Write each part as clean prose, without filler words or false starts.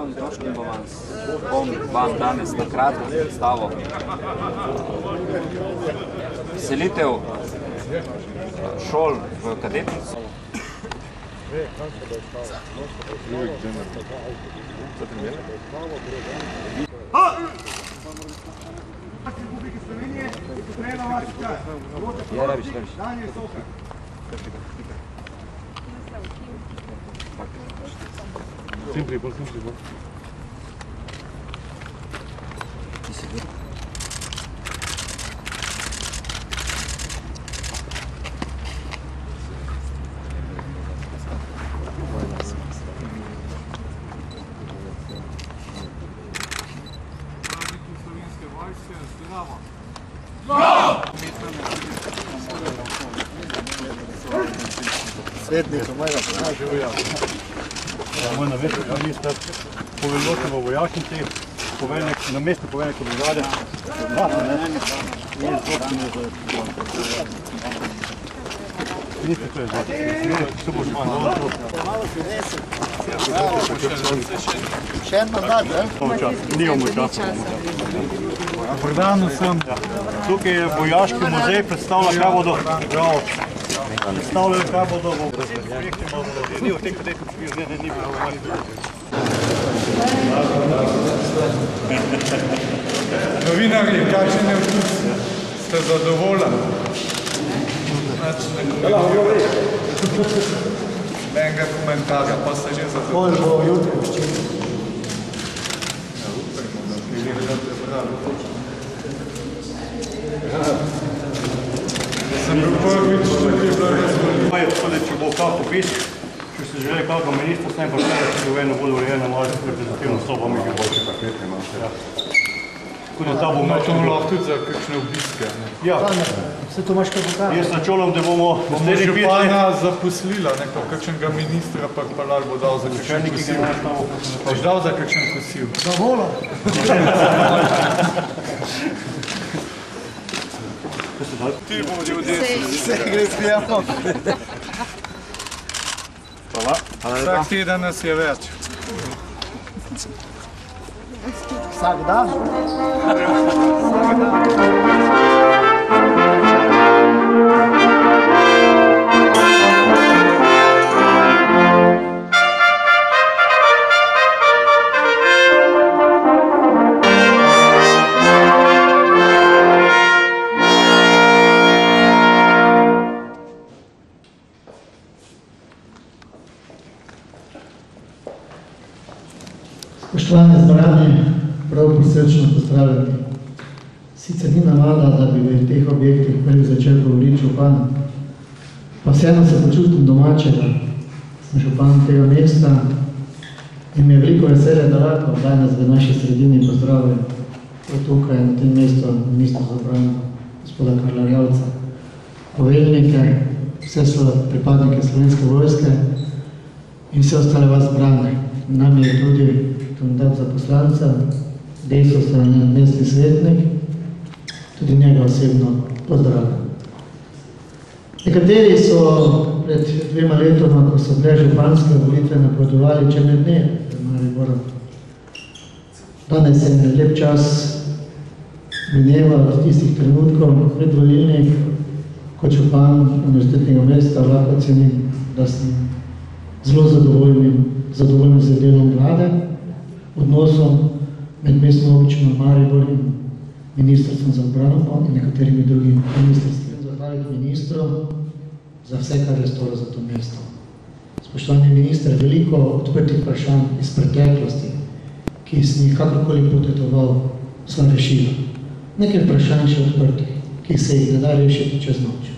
glavni točki bom vam danes na kratko predstavil selitev šol v kadetnico. Sempre bom. Svetnik, mojega živijo. Moj namestnik minister, poveljnik v vojašnici, namestnik poveljnika brigade. Minister, to je zvati. Se boš malo Še en mandat, ne? Nimamo časa. Dobar dan vsem. Tukaj je vojaški muzej, predstavlja, kaj bodo predstavljali, kaj bodo v projektima. Ni v tem kadetnem špilu, ni bilo vojaški. Novinarji, kakšen je vkus? Ste zadovoljni? Enega komentarja, pa ste že zadovoljni. Bolj bo jutri vščini. Sem bil prvič, da bi bilo razvoljno. Če bo kak opis, če se želi kakega ministra, s tem pa šele, če bo eno bolj urejeno, malo reprezentativno sobo, mi je boljše pakete. Tako da ta bo No, to lahko tudi za kakšne obiske. Ja, Vse to imaš kaj pokazati? jaz načolam, da bomo Bomo župana zaposlila, kakšnega ministra pa hvalal bo dal za kakšen kosil. Boš dal za kakšen kosil? Za vola. Ti bodi v desni. Vse gre spijamo. Vsak teden nas je več. Vsak dan? Spoštovani zbrani, prav prisrčno pozdravljeni. Sicer ni navada, da bi v teh objektih prvi začel govoriti župan, pa vseeno se počutim domačega. Sem župan tega mesta in mi je veliko veselje, da lahko danes v naši sredini pozdravljam tukaj na tem mestu ministra za obrambo, gospoda Karla Erjavca, poveljnike, vse so pripadnike Slovenske vojske in vse ostale vas zbrane. Nam je tudi kandidat za poslanca, Desus mestni svetnik, tudi njega osebno pozdravljam. Nekateri so pred 2 letoma, ko so bile županske volitve, napovedovali črne dneve v Mariboru. Danes je lep čas mineva od tistih trenutkov predvolilnih, kot župan univerzitetnega mesta lahko ocenim, da sem zelo zadovoljen z delom vlade, odnosom med mestno občino Maribor in ministrstvom za obrambo in nekaterimi drugimi ministrstvi. Zahvaliti ministru za vse, kar je storil za to mesto. Spoštovani minister, veliko odprtih vprašanj iz preteklosti, ki sem jih kakorkoli potetoval, sva rešila. Nekaj vprašanj še odprtih, ki se jih ne da rešiti čez noč.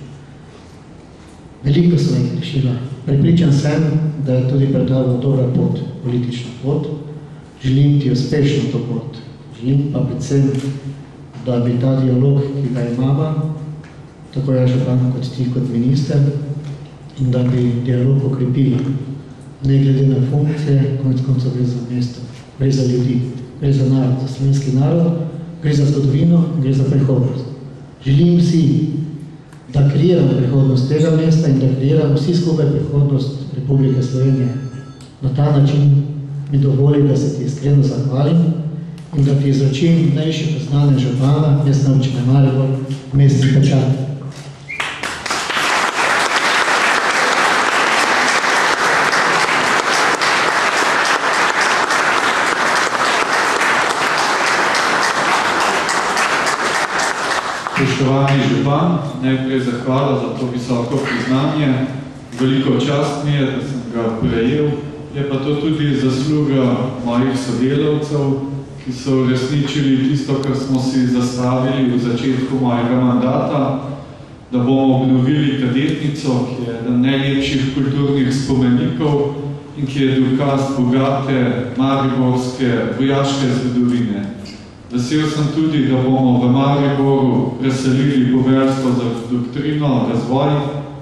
Veliko sva jih rešila. Prepričan sem, da je tudi pred tabo dobra pot, politična pot. Želim ti uspešno to pot. Želim pa predvsem, da bi ta dialog, ki ga imamo, tako jaz župan kot ti kot minister, in da bi dialog okrepili. Ne glede na funkcije, konec koncev gre za mesto, gre za ljudi, gre za narod, za slovenski narod, gre za zgodovino, gre za prihodnost. Želim si, da kreiramo prihodnost tega mesta in da kreiramo vsi skupaj prihodnost Republike Slovenije. Na ta način mi dovoli, da se ti iskreno zahvalim in da ti izročim najvišje priznanje župana Mestne občine Maribor, mestni pečat. Spoštovani župan, najprej zahvala za to visoko priznanje. Veliko čast mi je, da sem ga prejel. Je pa to tudi zasluga mojih sodelavcev, ki so uresničili tisto, kar smo si zastavili v začetku mojega mandata, da bomo obnovili kadetnico, ki je eden najlepših kulturnih spomenikov in ki je dokaz bogate mariborske vojaške zgodovine. Vesel sem tudi, da bomo v Mariboru preselili poveljstvo za doktrino, razvoj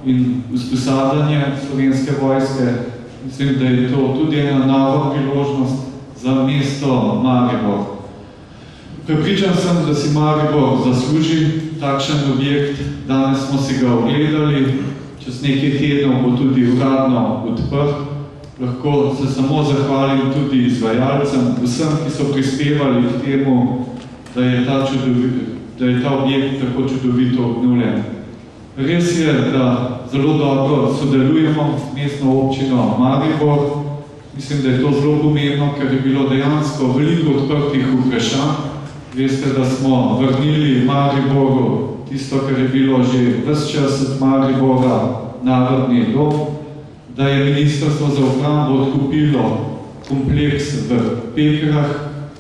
in usposabljanje Slovenske vojske. Mislim, da je to tudi ena nova priložnost za mesto Maribor. Prepričan sem, da si Maribor zasluži takšen objekt. Danes smo si ga ogledali, čez nekaj tednov bo tudi uradno odprt. Lahko se samo zahvalim tudi izvajalcem, vsem, ki so prispevali k temu, da je ta objekt tako čudovito obnovljen. Res je, da zelo dobro sodelujemo s mestno občino Maribor. Mislim, da je to zelo pomembno, ker je bilo dejansko veliko odprtih vprašanj. Veste, da smo vrnili Mariboru tisto, kar je bilo že ves čas od Maribora narodni dom, da je Ministrstvo za obrambo odkupilo kompleks v Pekrah,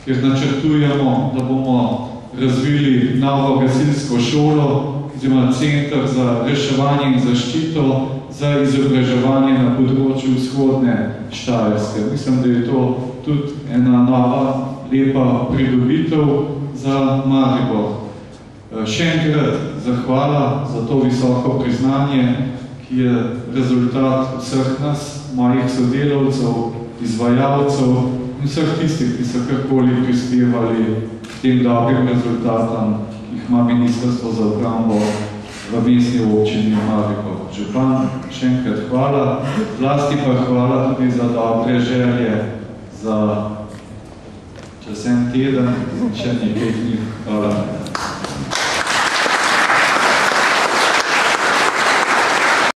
kjer načrtujemo, da bomo razvili novo gasilsko šolo, oziroma center za reševanje in zaščito, za izobraževanje na področju vzhodne Štajerske. Mislim, da je to tudi ena nova, lepa pridobitev za Maribor. Še enkrat zahvala za to visoko priznanje, ki je rezultat vseh nas, mojih sodelavcev, izvajalcev in vseh tistih, ki so karkoli prispevali k tem dobrim rezultatom, ki jih ima Ministrstvo za obrambo v mestni občini Maribor. Župan, še enkrat hvala, zlasti pa hvala tudi za dobre želje za čez en teden in še nekaj dni. Hvala.